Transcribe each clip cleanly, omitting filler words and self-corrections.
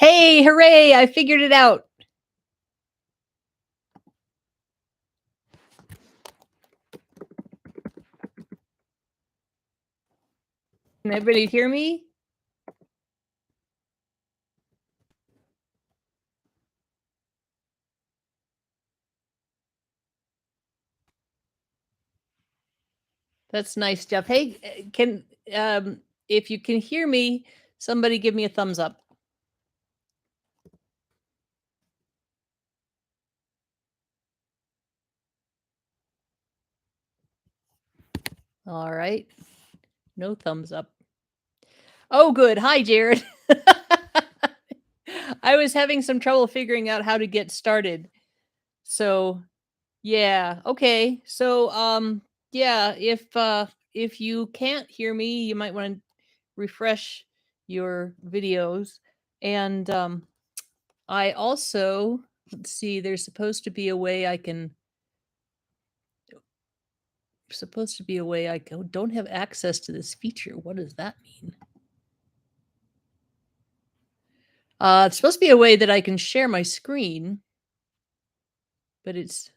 Hey, hooray, I figured it out. Can everybody hear me? That's nice, Jeff. Hey, can if you can hear me, somebody give me a thumbs up. All right. No thumbs up. Oh, good. Hi, Jared. I was having some trouble figuring out how to get started. So, yeah. Okay. So, yeah, if you can't hear me, you might want to refresh your videos. And I also, let's see, there's supposed to be a way I can don't have access to this feature. What does that mean? It's supposed to be a way that I can share my screen, but it's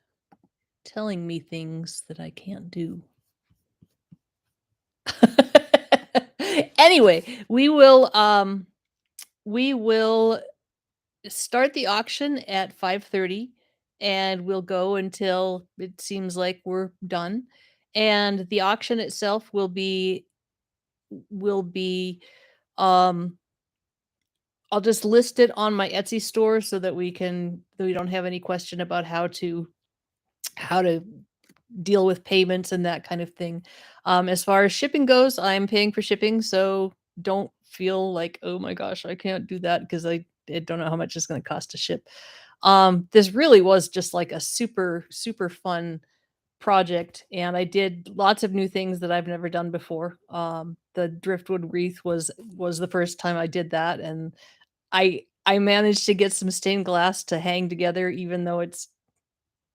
telling me things that I can't do. Anyway, we will start the auction at 5:30 and we'll go until it seems like we're done. And the auction itself will be um I'll just list it on my Etsy store so that we don't have any question about how to deal with payments and that kind of thing. As far as shipping goes, I'm paying for shipping, so don't feel like, oh my gosh, I can't do that because I don't know how much it's going to cost to ship. This really was just like a super super fun project, and I did lots of new things that I've never done before. The driftwood wreath was the first time I did that, and I managed to get some stained glass to hang together even though it's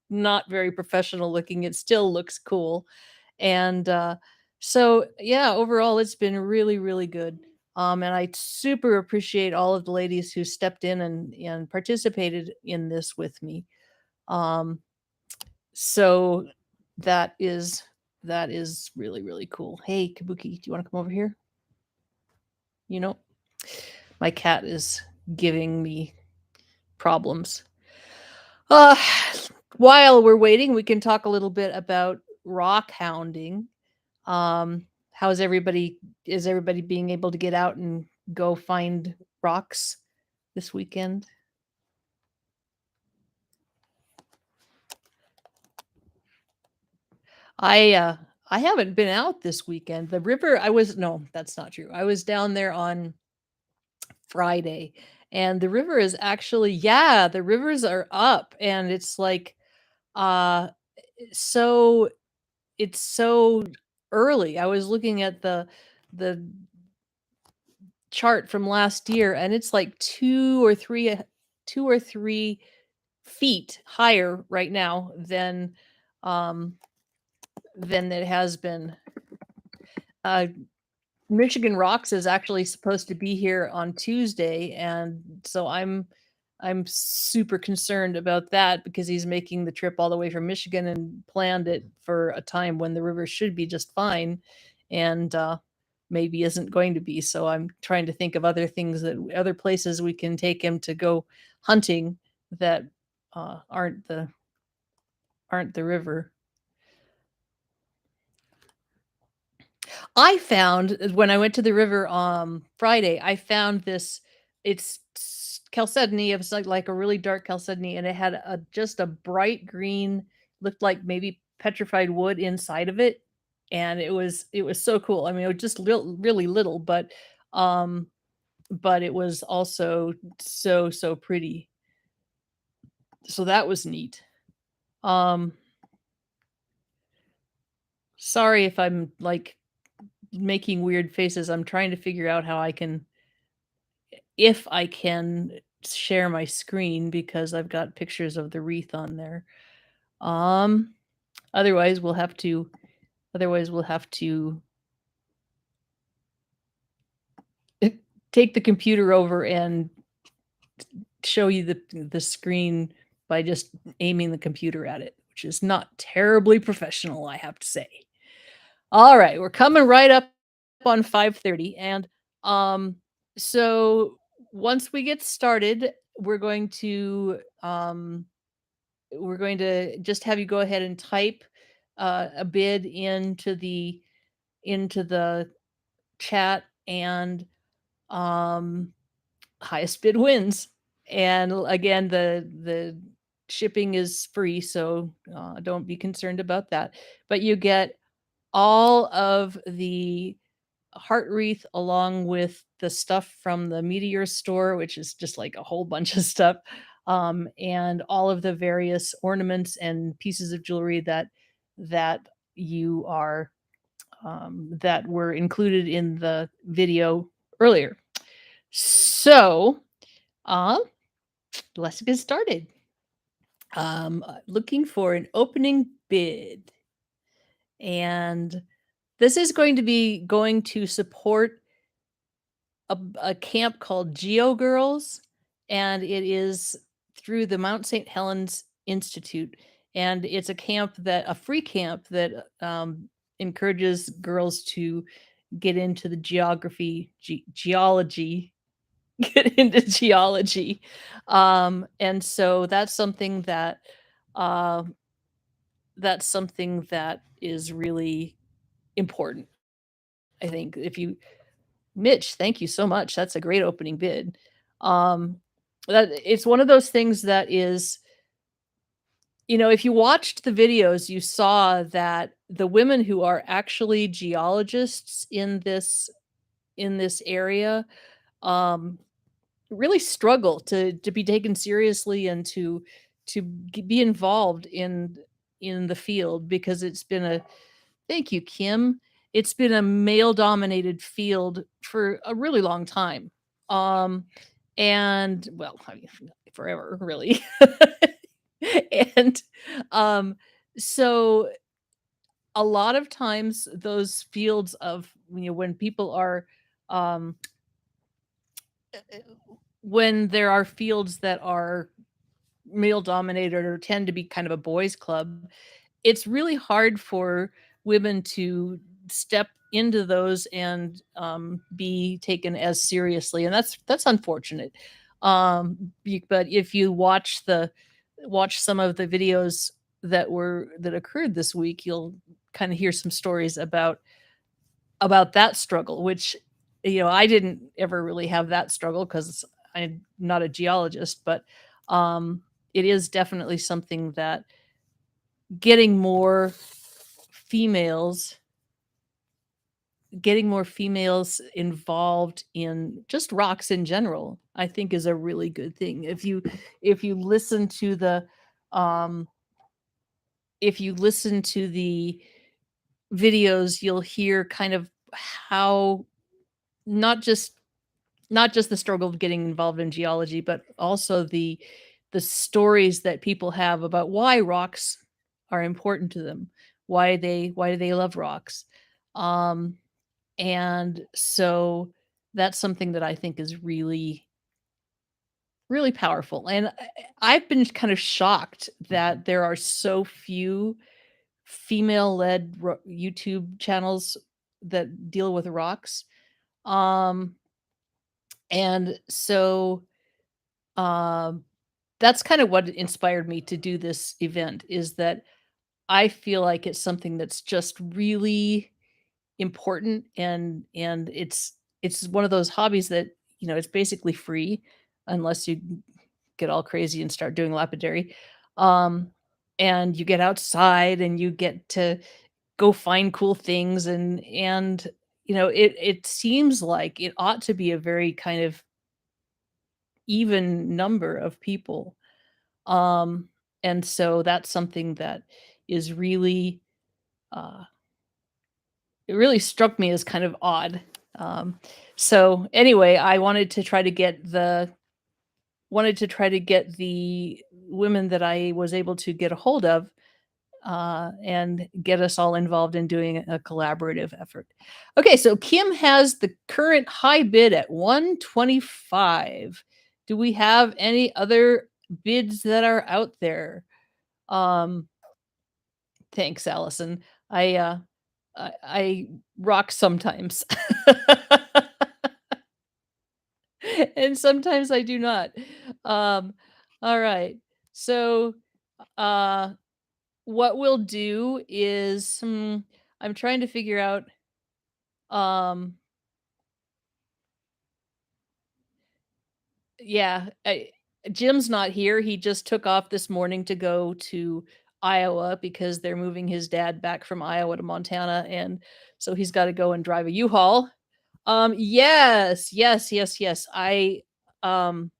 not very professional looking, it still looks cool. And, so, yeah, overall, it's been really, really good. And I super appreciate all of the ladies who stepped in and participated in this with me. Um, so that is really, really cool. Hey, Kabuki, do you wanna come over here? You know, my cat is giving me problems. Uh, while we're waiting, we can talk a little bit about rock hounding. How's everybody? Is everybody being able to get out and go find rocks this weekend? I haven't been out this weekend. The river I was no, that's not true. I was down there on Friday and the river is actually yeah, the rivers are up and it's like uh so it's so early. I was looking at the chart from last year and it's like 2 or 3 feet higher right now um than it has been. Uh Michigan Rocks is actually supposed to be here on Tuesday, and so I'm super concerned about that because he's making the trip all the way from Michigan and planned it for a time when the river should be just fine, and maybe isn't going to be. So I'm trying to think of other things that other places we can take him to go hunting that aren't the river. I found when I went to the river Friday, I found this chalcedony. It was like a really dark chalcedony, and it had a just a bright green, looked like maybe petrified wood inside of it, and it was so cool. I mean, it was just really little, um, but it was also so so pretty. So that was neat. Um, sorry if I'm like making weird faces. I'm trying to figure out how I can if I can share my screen because I've got pictures of the wreath on there. Um, otherwise we'll have to otherwise we'll have to take the computer over and show you the screen by just aiming the computer at it, which is not terribly professional, I have to say. All right, we're coming right up on 5:30, and um so once we get started, we're going to just have you go ahead and type a bid into the chat, and um highest bid wins. And again, the shipping is free, so don't be concerned about that. But you get all of the heart wreath along with the stuff from the meteor store, which is just like a whole bunch of stuff, and all of the various ornaments and pieces of jewelry that you are that were included in the video earlier. So, um, let's get started. Looking for an opening bid, and this is going to be going to support a camp called GeoGirls, and it is through the Mount St. Helens Institute, and it's a free camp that encourages girls to get into the geology, get into geology, and so uh, that's something that is really important. I think if you Mitch, thank you so much. That's a great opening bid. Um, that it's one of those things that is, if you watched the videos, you saw that the women who are actually geologists in this area um, really struggle to be taken seriously and to be involved in the field, because it's been a thank you, Kim. It's been a male dominated field for a really long time. Um, and well, I mean, forever, really. and um, so a lot of times those fields of, when people are um when there are fields that are male dominated or tend to be kind of a boys club, it's really hard for women to step into those and be taken as seriously, and that's unfortunate. But if you watch some of the videos that occurred this week, you'll kind of hear some stories about that struggle, which I didn't ever really have that struggle because I'm not a geologist, but um, it is definitely something that getting more females getting more females involved in just rocks in general, I think, is a really good thing. If you listen to the um if you listen to the videos, you'll hear kind of how not just not just the struggle of getting involved in geology, but also the stories that people have about why rocks are important to them, why do they love rocks. Um, and so that's something that I think is really, really powerful. And I've been kind of shocked that there are so few female-led YouTube channels that deal with rocks. Um, and so um, that's kind of what inspired me to do this event, is that I feel like it's something that's just really important, and it's one of those hobbies that, it's basically free unless you get all crazy and start doing lapidary. Um, and you get outside and you get to go find cool things, and it seems like it ought to be a very kind of even number of people. Um, and so that's something that is really, uh, it really struck me as kind of odd. Um, so anyway, I wanted to try to get the women that I was able to get a hold of, and get us all involved in doing a collaborative effort. Okay, so Kim has the current high bid at 125. Do we have any other bids that are out there? Um, thanks, Allison. I rock sometimes. And sometimes I do not. Um, all right. So, uh, what we'll do is, I'm trying to figure out, um, yeah, Jim's not here. He just took off this morning to go to Iowa because they're moving his dad back from Iowa to Montana, and so he's got to go and drive a U-Haul. Yes, yes, yes, yes. Um,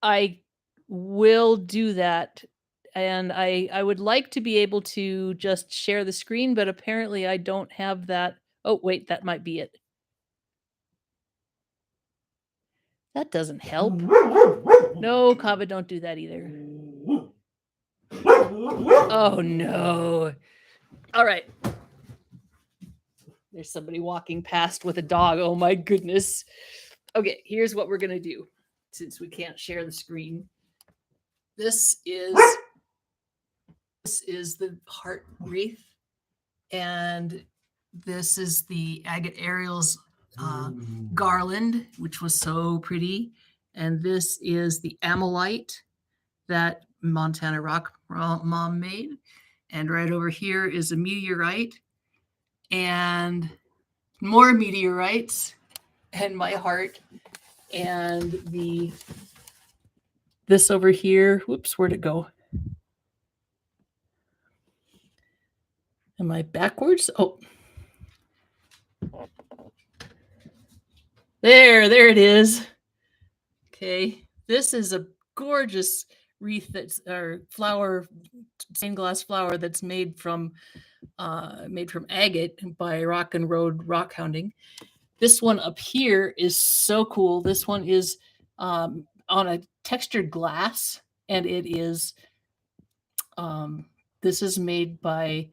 I will do that, and I would like to be able to just share the screen, but apparently I don't have that. Oh, wait, that might be it. That doesn't help. No, Kava, don't do that either. Oh, no. All right. There's somebody walking past with a dog. Oh, my goodness. Okay, here's what we're going to do since we can't share the screen. This is the heart wreath, and this is the agate Ariel's garland, which was so pretty, and this is the ammolite that Montana Rock Mom made, and right over here is a meteorite and more meteorites and my heart, and this over here. Whoops, where'd it go? Am I backwards? Oh, there it is. Okay, this is a gorgeous wreath that's or flower, stained glass flower that's made from agate by Rock and Road rock hounding. This one up here is so cool. This one is on a textured glass, and it is this is made by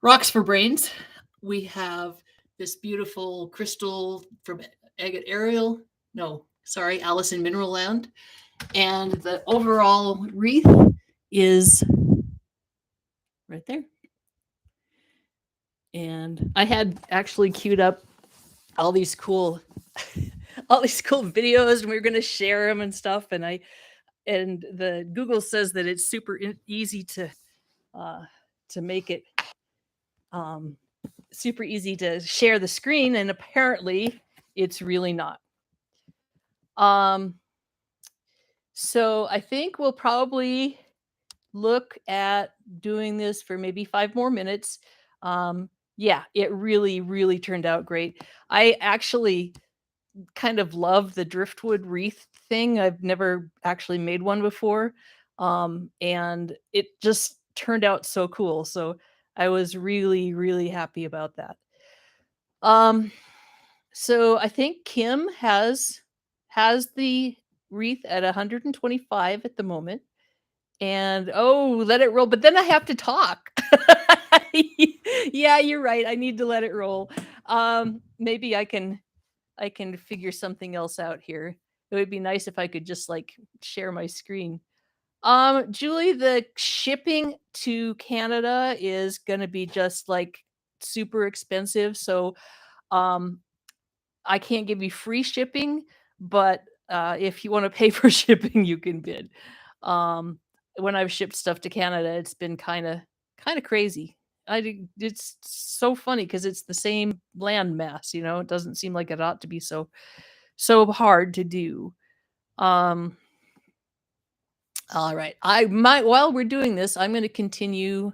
Rocks for Brains. We have this beautiful crystal from agate Ariel. No, sorry, Alice in Mineral Land. And the overall wreath is right there. And I had actually queued up all these cool videos, and we were going to share them and stuff, and the Google says that it's super easy to make it super easy to share the screen, and apparently it's really not. So I think we'll probably look at doing this for maybe 5 more minutes. Yeah, it really turned out great. I actually kind of love the driftwood wreath thing. I've never actually made one before. And it just turned out so cool. So I was really happy about that. So I think Kim has the wreath at 125 at the moment. And oh, let it roll. But then I have to talk. Yeah, you're right. I need to let it roll. Maybe I can figure something else out here. It would be nice if I could just like share my screen. Julie, the shipping to Canada is gonna be just like super expensive. So I can't give you free shipping, but if you want to pay for shipping, you can bid. When I've shipped stuff to Canada, it's been kind of crazy. It's so funny because it's the same land mass, it doesn't seem like it ought to be so hard to do. All right. While we're doing this, I'm going to continue.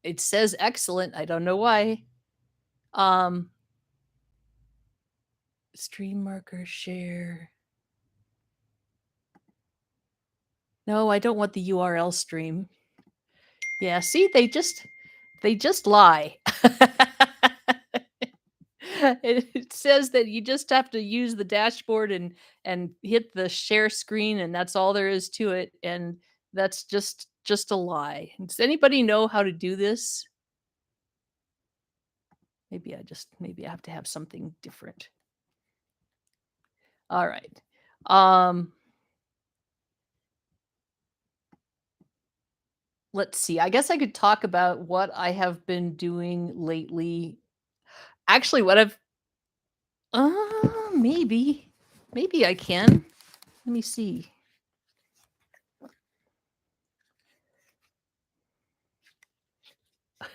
It says excellent. I don't know why. Stream marker share. No, I don't want the URL stream. Yeah, see, they just lie. It says that you just have to use the dashboard and hit the share screen, and that's all there is to it, and that's just a lie. Does anybody know how to do this? Maybe I have to have something different. All right. Um, let's see. I guess I could talk about what I have been doing lately. Actually, what I've maybe maybe I can. Let me see.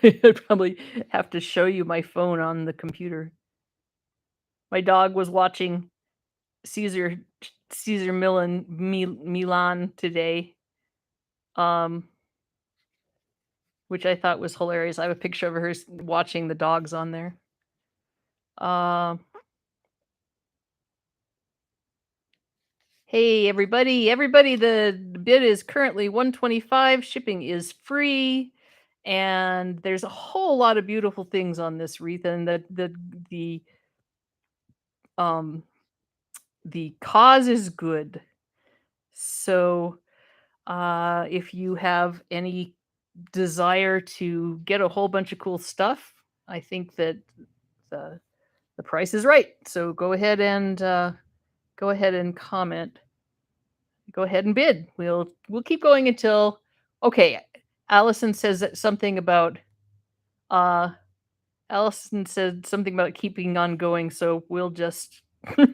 I'd probably have to show you my phone on the computer. My dog was watching Caesar Milan today, um, which I thought was hilarious. I have a picture of her watching the dogs on there. Um, hey everybody! The bid is currently 125. Shipping is free, and there's a whole lot of beautiful things on this wreath, and the um the cause is good. So if you have any desire to get a whole bunch of cool stuff, I think that the the price is right. So go ahead and comment. Go ahead and bid. We'll keep going until okay. Allison says something about uh Allison said something about keeping on going, so we'll just we'll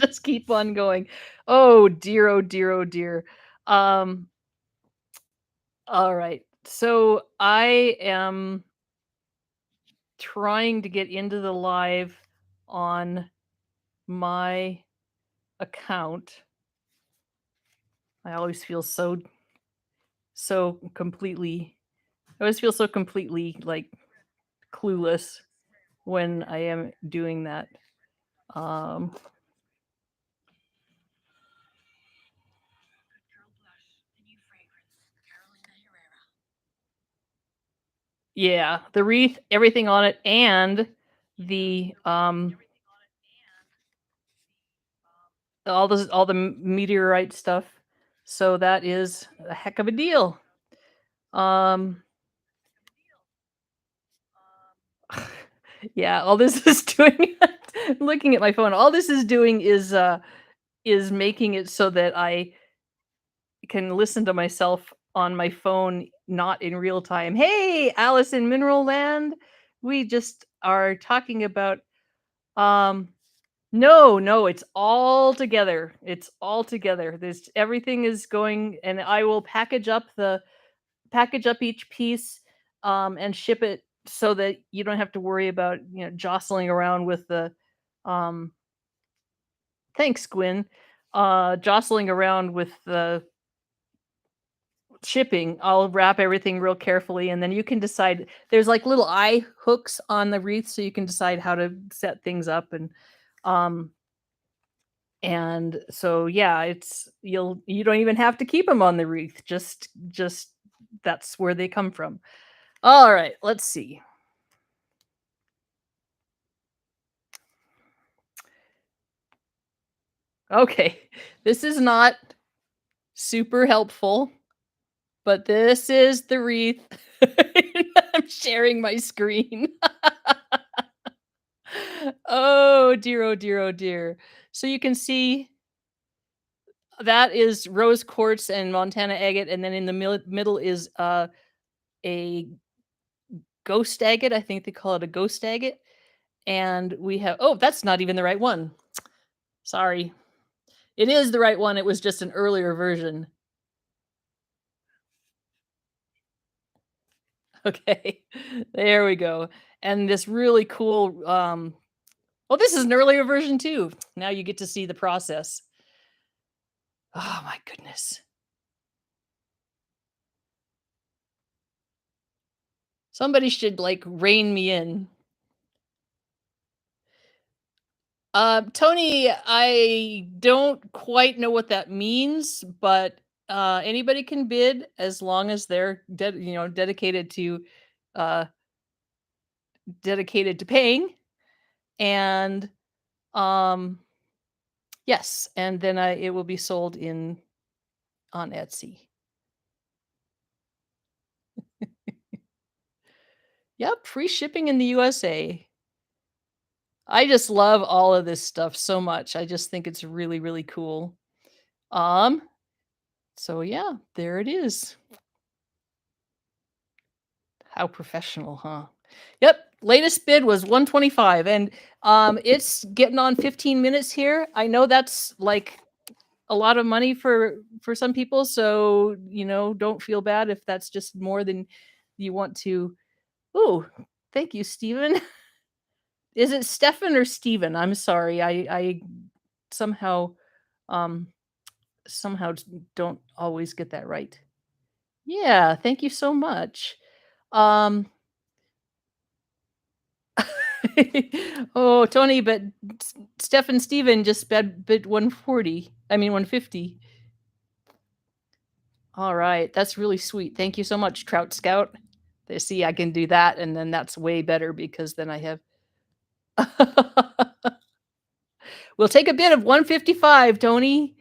just keep on going. Oh dear, oh dear, oh dear. Um all right. So I am trying to get into the live on my account. I always feel so completely I always feel so completely like clueless when I am doing that. Um yeah, the wreath, everything on it, and the all the meteorite stuff. So that is a heck of a deal. Um yeah, all this is doing looking at my phone, all this is making it so that I can listen to myself on my phone, not in real time. Hey, Alice in Mineral Land. We just are talking about no, no, it's all together. It's all together. There's everything is going and I will package up each piece and ship it so that you don't have to worry about, jostling around with the um thanks, Gwen. Jostling around with the shipping. I'll wrap everything real carefully and then you can decide there's like little eye hooks on the wreath so you can decide how to set things up um and so yeah, you don't even have to keep them on the wreath. Just that's where they come from. All right, let's see. Okay. This is not super helpful, but this is the wreath. I'm sharing my screen. Oh dear, oh dear, oh dear. So you can see that is rose quartz and Montana agate, and then in the middle is a ghost agate. I think they call it a ghost agate. And we have oh, that's not even the right one. Sorry. It is the right one. It was just an earlier version. Okay. There we go. And this really cool well, this is an earlier version too. Now you get to see the process. Oh my goodness. Somebody should like rein me in. Tony, I don't quite know what that means, but anybody can bid as long as they're uh dedicated to paying. And um yes, and then it will be sold in on Etsy. Yep, free shipping in the USA. I just love all of this stuff so much. I just think it's really, really cool. Um, so yeah, there it is. How professional, huh? Yep, latest bid was 125 and it's getting on 15 minutes here. I know that's like a lot of money for some people, so don't feel bad if that's just more than you want to. Ooh, thank you, Steven. Is it Stefan or Steven? I'm sorry. I somehow um somehow don't always get that right. Yeah, thank you so much. Um oh, Tony, but Stefan Steven just bid 140. I mean 150. All right, that's really sweet. Thank you so much, Trout Scout. They see I can do that, and then that's way better because then I have we'll take a bid of 155, Tony.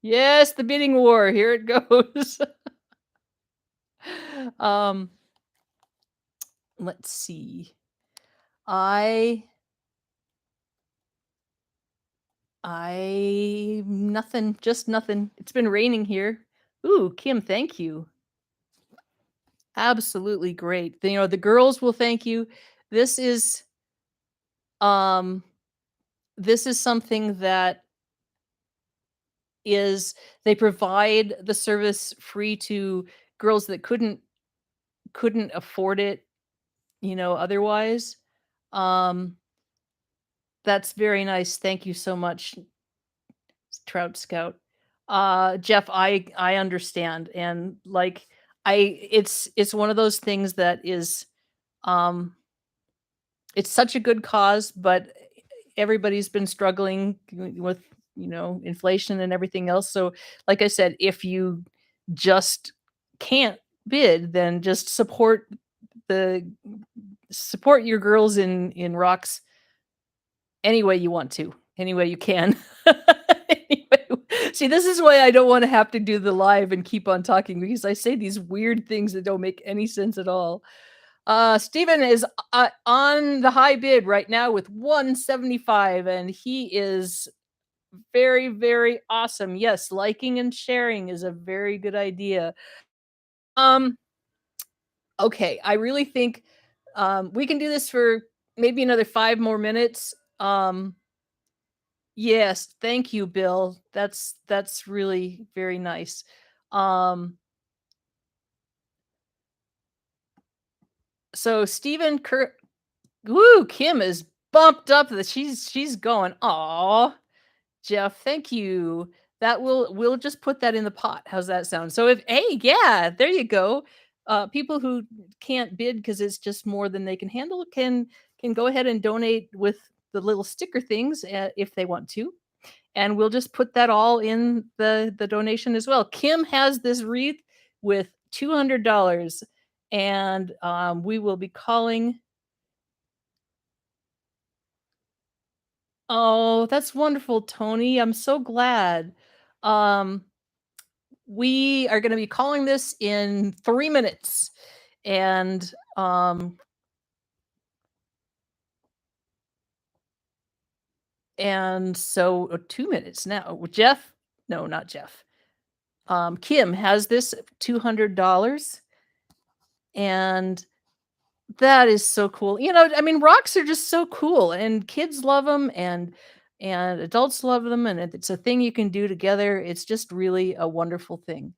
Yes, the bidding war. Here it goes. um, let's see. I I nothing, just nothing. It's been raining here. Ooh, Kim, thank you. Absolutely great. The girls will thank you. This is um this is something that is they provide the service free to girls that couldn't afford it, otherwise. Um that's very nice. Thank you so much, Trout Scout. Jeff, I understand, and like it's one of those things that is um it's such a good cause, but everybody's been struggling with, inflation and everything else. So, like I said, if you just can't bid, then just the support your girls in rocks any way you want to, any way you can. Anyway, see, this is why I don't want to have to do the live and keep on talking because I say these weird things that don't make any sense at all. Steven is on the high bid right now with 175, and he is very, very awesome. Yes, liking and sharing is a very good idea. Um, okay, I really think we can do this for maybe another 5 more minutes. Yes, thank you, Bill. That's really very nice. Um, so Stephen Woo, Kim is bumped up that she's going. Aw, Jeff, thank you. We'll just put that in the pot. How's that sound? So if hey, yeah, there you go. People who can't bid because it's just more than they can handle can go ahead and donate with the little sticker things if they want to, and we'll just put that all in the donation as well. Kim has this wreath with $200, and we will be calling. Oh, that's wonderful, Tony. I'm so glad. Um, we are going to be calling this in 3 minutes, and so 2 minutes now. Jeff, no, not Jeff. Kim has this $200, and that is so cool. I mean, rocks are just so cool, and kids love them, and adults love them, and it's a thing you can do together. It's just really a wonderful thing.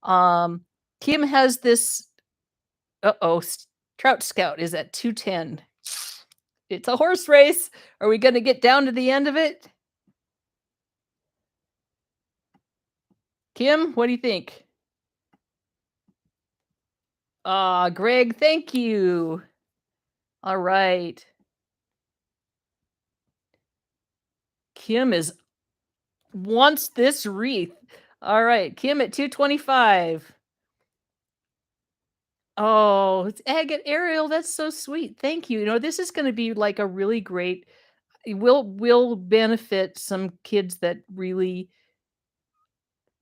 Um, Kim has this. Uh-oh, Trout Scout is at 210. It's a horse race. Are we going to get down to the end of it? Kim, what do you think? Greg, thank you. All right. Kim is wants this wreath. All right, Kim at 225. Oh, it's agate Ariel. That's so sweet. Thank you. This is going to be like a really great will benefit some kids that really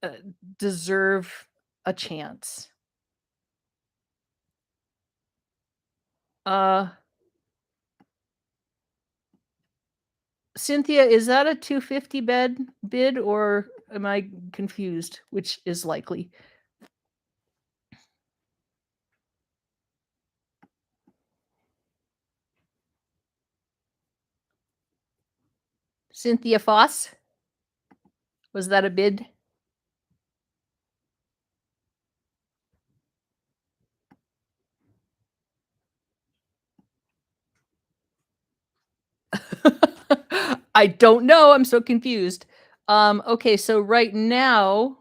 uh, deserve a chance. Uh, Cynthia, is that a 250 bid, or am I confused? Which is likely? Cynthia Foss, was that a bid? I don't know. I'm so confused. Okay, so right now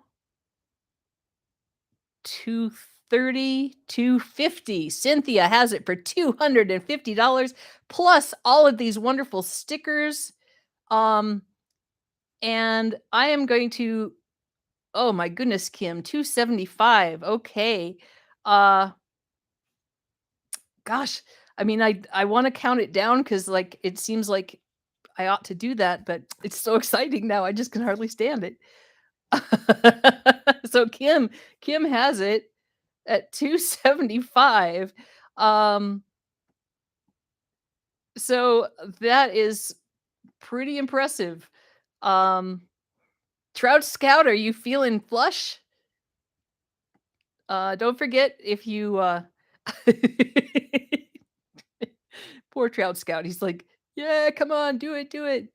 230, 250. Cynthia has it for $250 plus all of these wonderful stickers. Um, and I am going to, oh my goodness, Kim, 275. Okay. Uh gosh, I mean I want to count it down cuz like it seems like I ought to do that, but it's so exciting now. I just can hardly stand it. So Kim has it at 275. Um, so that is pretty impressive. Um, Trout Scout, are you feeling flush? Don't forget if you poor Trout Scout. He's like, yeah, come on, do it, do it.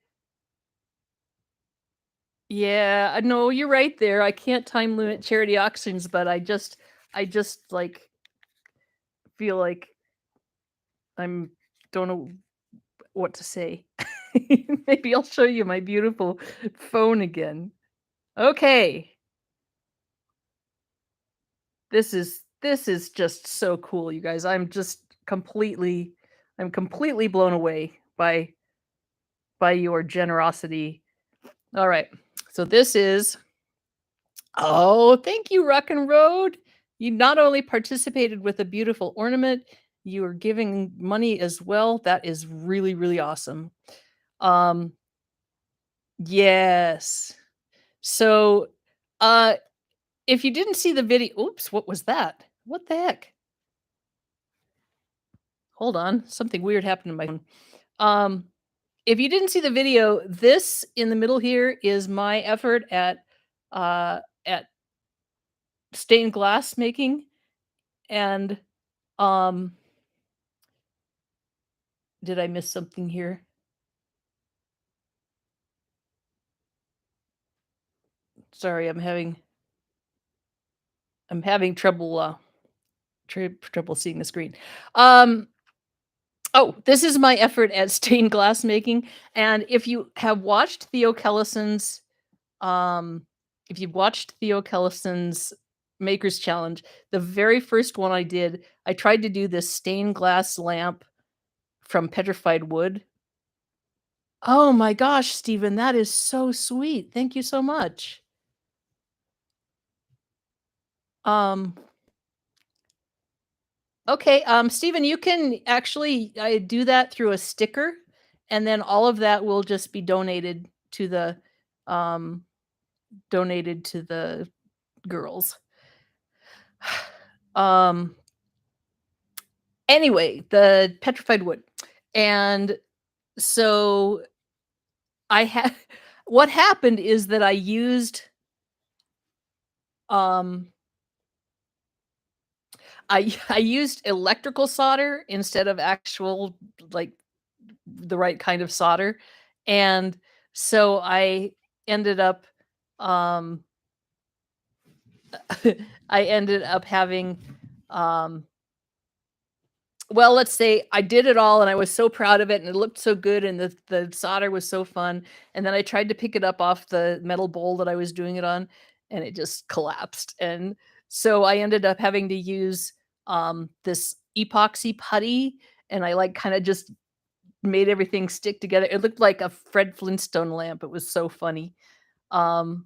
Yeah, no, you're right there. I can't time limit charity auctions, but I just like feel like I'm don't know what to say. Maybe I'll show you my beautiful phone again. Okay. This is just so cool, you guys. I'm completely blown away by your generosity. All right. So this is, oh, thank you, Rock and Road. You not only participated with a beautiful ornament, you are giving money as well. That is really, really awesome. Um, yes. So, uh, if you didn't see the video, oops, what was that? What the heck? Hold on, something weird happened to my phone. Um, if you didn't see the video, this in the middle here is my effort at stained glass making, and um, did I miss something here? Sorry, I'm having trouble trouble seeing the screen. Um, oh, this is my effort at stained glass making, and um, if you've watched Theo Kellison's Maker's Challenge, the very first one I did, I tried to do this stained glass lamp from petrified wood. Oh my gosh, Stephen, that is so sweet. Thank you so much. Um, okay, Stephen, you can actually do that through a sticker, and then all of that will just be um, donated to the girls. Um, anyway, the petrified wood. And so I had what happened is that um I used electrical solder instead of actual, like, the right kind of solder. And so I ended up um I ended up having um well, let's say I did it all and I was so proud of it and it looked so good and the solder was so fun. And then I tried to pick it up off the metal bowl that I was doing it on and it just collapsed. And so I ended up having to use this epoxy putty, and I like kind of just made everything stick together. It looked like a Fred Flintstone lamp. It was so funny. Um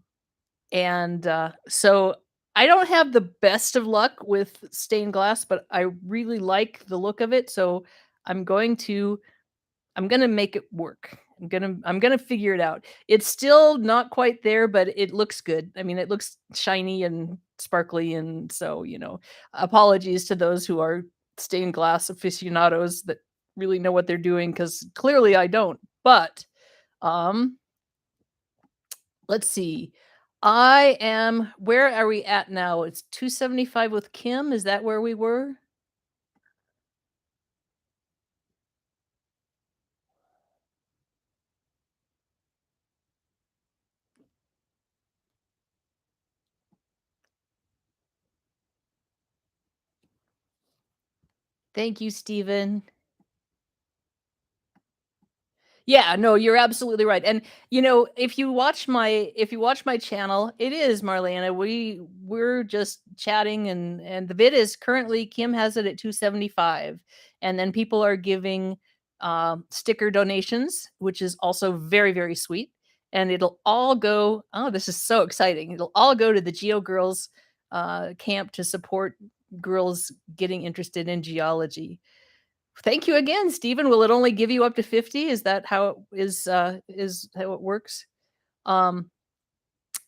and so I don't have the best of luck with stained glass, but I really like the look of it. So I'm going to I'm gonna make it work. I'm gonna figure it out. It's still not quite there, but it looks good. I mean, it looks shiny and sparkly, and so apologies to those who are stained glass aficionados that really know what they're doing because clearly I don't. But um, let's see. Where are we at now? It's 275 with Kim. Is that where we were? Thank you, Stephen. Yeah, no, you're absolutely right. And if you watch my channel, it is Marlena. We're just chatting and the bid is currently Kim has it at 275. And then people are giving sticker donations, which is also very, very sweet. And it'll all go, oh, this is so exciting. It'll all go to the GeoGirls camp to support girls getting interested in geology. Thank you again, Stephen. Will it only give you up to 50? Is that how it is how it works? Um,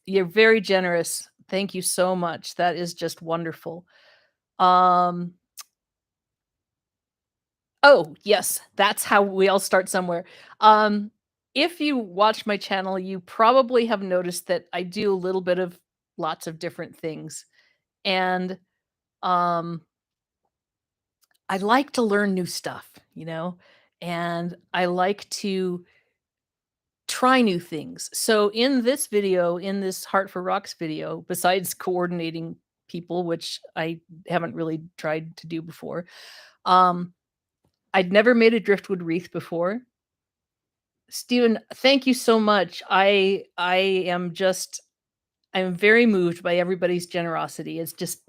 you're very generous. Thank you so much. That is just wonderful. Um, oh, yes, that's how we all start somewhere. Um, if you watch my channel, you probably have noticed that I do a little bit of lots of different things. And um, I like to learn new stuff, and I like to try new things. So in this video, in this Heart for Rocks video, besides coordinating people, which I haven't really tried to do before, um, I'd never made a driftwood wreath before. Stephen, thank you so much. I'm very moved by everybody's generosity. It's just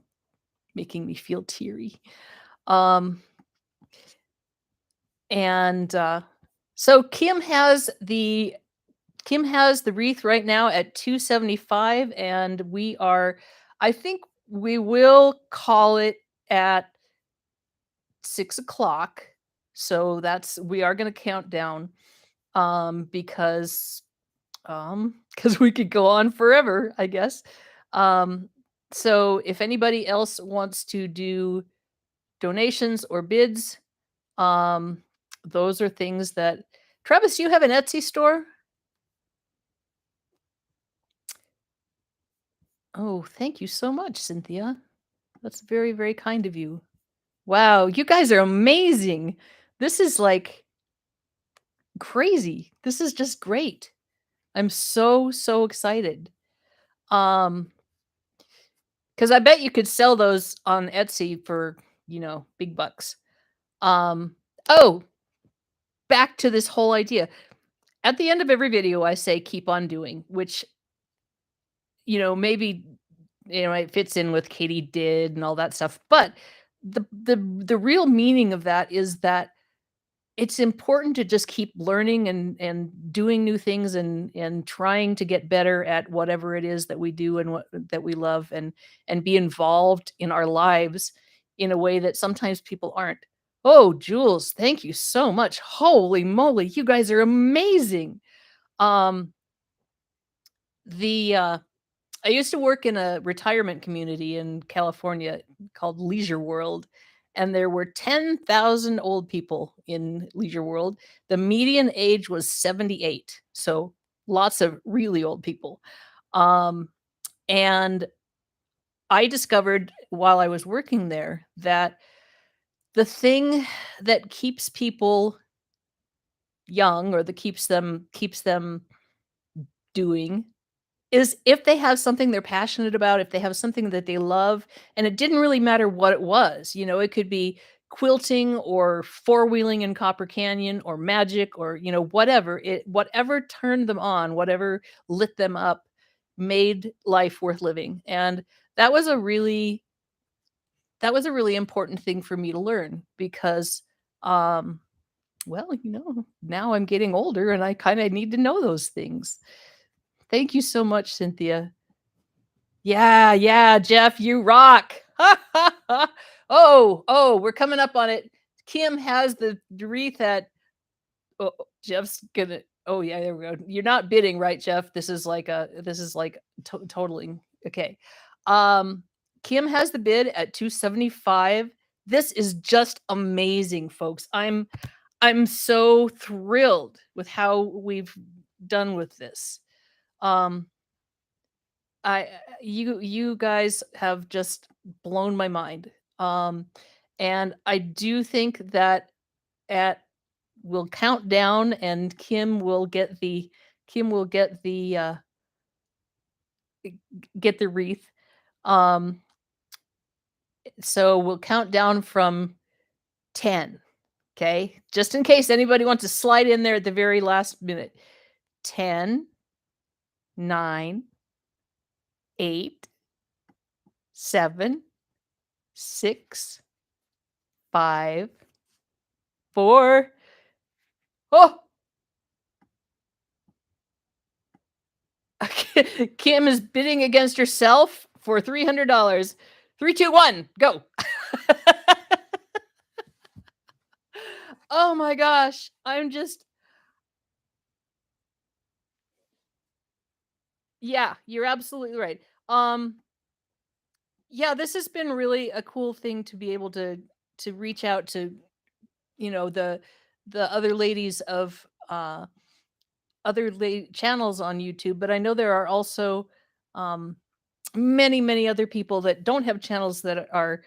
making me feel teary. Um, and so Kim has the wreath right now at 275, and I think we will call it at 6 o'clock. So we are going to count down because because we could go on forever, I guess. Um, so if anybody else wants to do donations or bids, um, those are things that Travis, you have an Etsy store? Oh, thank you so much, Cynthia. That's very, very kind of you. Wow, you guys are amazing. This is like crazy. This is just great. I'm so, so excited. Because I bet you could sell those on Etsy for, big bucks. Oh, back to this whole idea. At the end of every video, I say keep on doing, which, maybe it fits in with Katie did and all that stuff. But the real meaning of that is that it's important to just keep learning and doing new things and trying to get better at whatever it is that we do and what that we love and be involved in our lives in a way that sometimes people aren't. Oh, Jules, thank you so much. Holy moly, you guys are amazing. Um the I used to work in a retirement community in California called Leisure World, and there were 10,000 old people in Leisure World. The median age was 78, so lots of really old people. Um, and I discovered while I was working there that the thing that keeps people young or that keeps them doing is if they have something they're passionate about, if they have something that they love, and it didn't really matter what it was, it could be quilting or four-wheeling in Copper Canyon or magic or, whatever turned them on, whatever lit them up made life worth living. And that was a really important thing for me to learn because um well, now I'm getting older and I kind of need to know those things. Thank you so much, Cynthia. Yeah, yeah, Jeff, you rock. Oh, we're coming up on it. Kim has the wreath at Jeff's gonna oh yeah, there we go. You're not bidding, right, Jeff? This is like totaling. Okay. Um Kim has the bid at 275. This is just amazing, folks. I'm so thrilled with how we've done with this. Um, I you guys have just blown my mind. Um, and I do think that at we'll count down and Kim will get the wreath. Um, so we'll count down from 10. Okay? Just in case anybody wants to slide in there at the very last minute. 10, 9, 8, 7, 6, 5, 4. Oh, Kim is bidding against herself for $300. 3, 2, 1, go. Oh my gosh. Yeah, you're absolutely right. Um, yeah, this has been really a cool thing to be able to reach out to, the other ladies of channels on YouTube, but I know there are also um many, many other people that don't have channels that are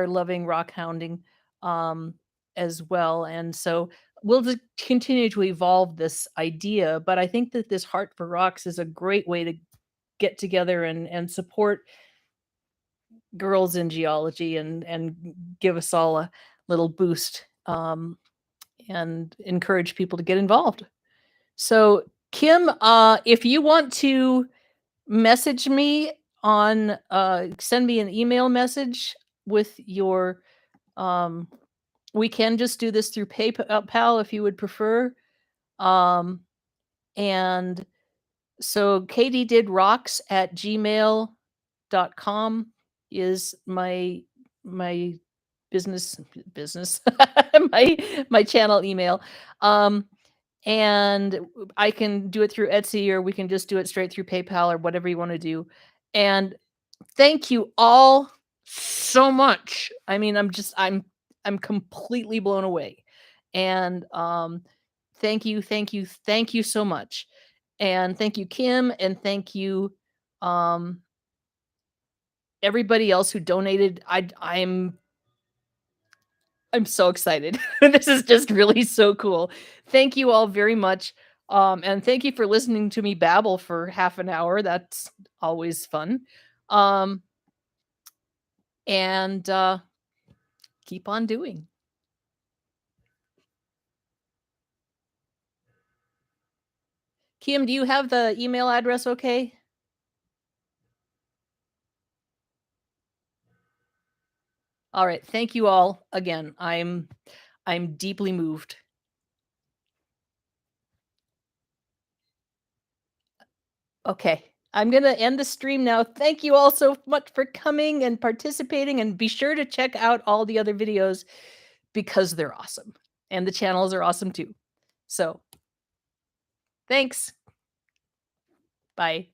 loving rock hounding um as well. And so we'll just continue to evolve this idea, but I think that this Heart for Rocks is a great way to get together and support girls in geology and give us all a little boost and encourage people to get involved. So, Kim, if you want to message me send me an email message with your, um, we can just do this through PayPal if you would prefer. Um, and so Katie did rocks at gmail.com is my business my channel email. Um, and I can do it through Etsy or we can just do it straight through PayPal or whatever you want to do. And thank you all so much. I mean, I'm completely blown away. And thank you so much. And thank you, Kim, and thank you um everybody else who donated. I'm so excited. This is just really so cool. Thank you all very much. And thank you for listening to me babble for half an hour. That's always fun. Um, and keep on doing. Kim, do you have the email address okay? All right. Thank you all again. I'm deeply moved. Okay. I'm going to end the stream now. Thank you all so much for coming and participating, and be sure to check out all the other videos because they're awesome. And the channels are awesome too. So, thanks. Bye.